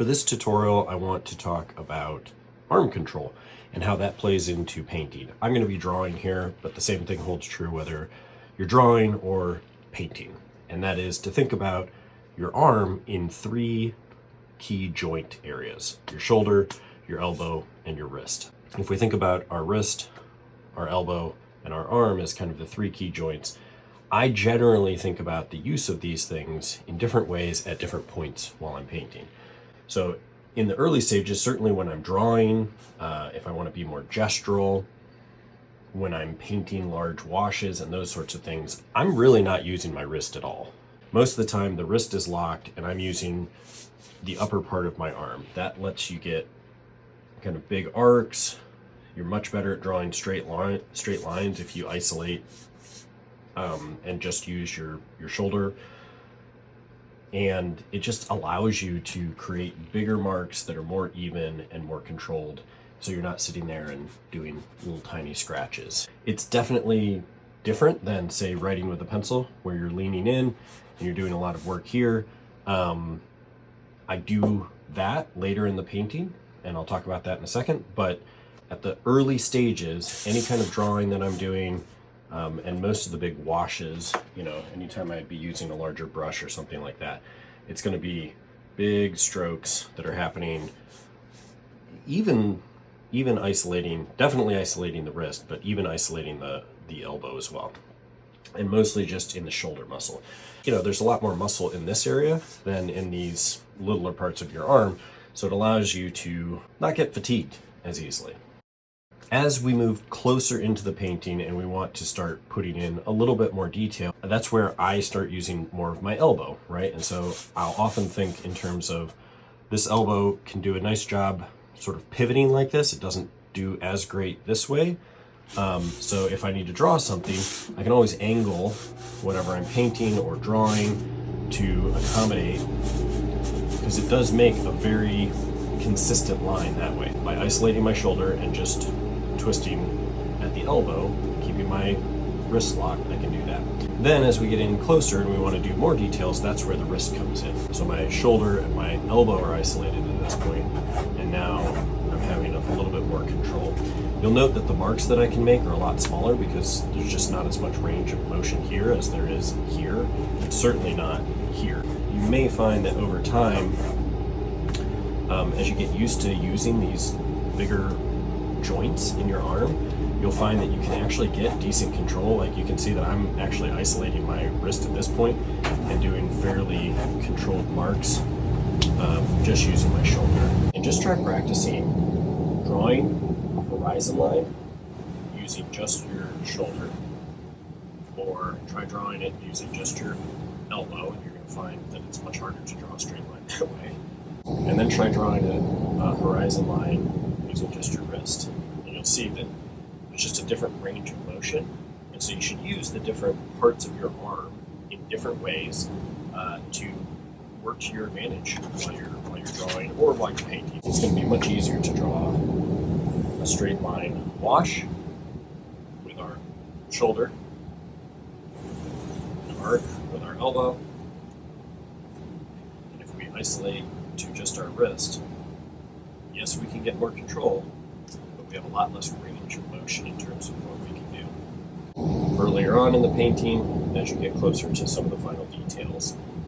For this tutorial, I want to talk about arm control and how that plays into painting. I'm going to be drawing here, but the same thing holds true whether you're drawing or painting. And that is to think about your arm in three key joint areas: your shoulder, your elbow, and your wrist. If we think about our wrist, our elbow, and our arm as kind of the three key joints, I generally think about the use of these things in different ways at different points while I'm painting. So in the early stages, certainly when I'm drawing, if I want to be more gestural, when I'm painting large washes and those sorts of things, I'm really not using my wrist at all. Most of the time the wrist is locked and I'm using the upper part of my arm. That lets you get kind of big arcs. You're much better at drawing straight lines if you isolate and just use your shoulder. And it just allows you to create bigger marks that are more even and more controlled, so you're not sitting there and doing little tiny scratches. It's definitely different than, say, writing with a pencil, where you're leaning in and you're doing a lot of work here. I do that later in the painting, and I'll talk about that in a second, but at the early stages, any kind of drawing that I'm doing, and most of the big washes, anytime I'd be using a larger brush or something like that, it's going to be big strokes that are happening, even definitely isolating the wrist, but even isolating the elbow as well. And mostly just in the shoulder muscle. There's a lot more muscle in this area than in these littler parts of your arm, so it allows you to not get fatigued as easily. As we move closer into the painting and we want to start putting in a little bit more detail, that's where I start using more of my elbow, right? And so I'll often think in terms of this elbow can do a nice job sort of pivoting like this. It doesn't do as great this way. So if I need to draw something, I can always angle whatever I'm painting or drawing to accommodate, because it does make a very consistent line that way. By isolating my shoulder and just twisting at the elbow, keeping my wrist locked, I can do that. Then as we get in closer and we want to do more details, that's where the wrist comes in. So my shoulder and my elbow are isolated at this point, and now I'm having a little bit more control. You'll note that the marks that I can make are a lot smaller because there's just not as much range of motion here as there is here. It's certainly not here. You may find that over time, as you get used to using these bigger joints in your arm, you'll find that you can actually get decent control. Like you can see that I'm actually isolating my wrist at this point and doing fairly controlled marks, just using my shoulder. And just try practicing drawing a horizon line using just your shoulder, or try drawing it using just your elbow, and you're going to find that it's much harder to draw a straight line that way. And then try drawing a horizon line using just your wrist, and you'll see that there's just a different range of motion. And so you should use the different parts of your arm in different ways to work to your advantage while you're drawing or while you're painting. It's going to be much easier to draw a straight line wash with our shoulder, an arc with our elbow, and if we isolate to just our wrist, yes, we can get more control, but we have a lot less range of motion in terms of what we can do. Earlier on in the painting, as you get closer to some of the final details,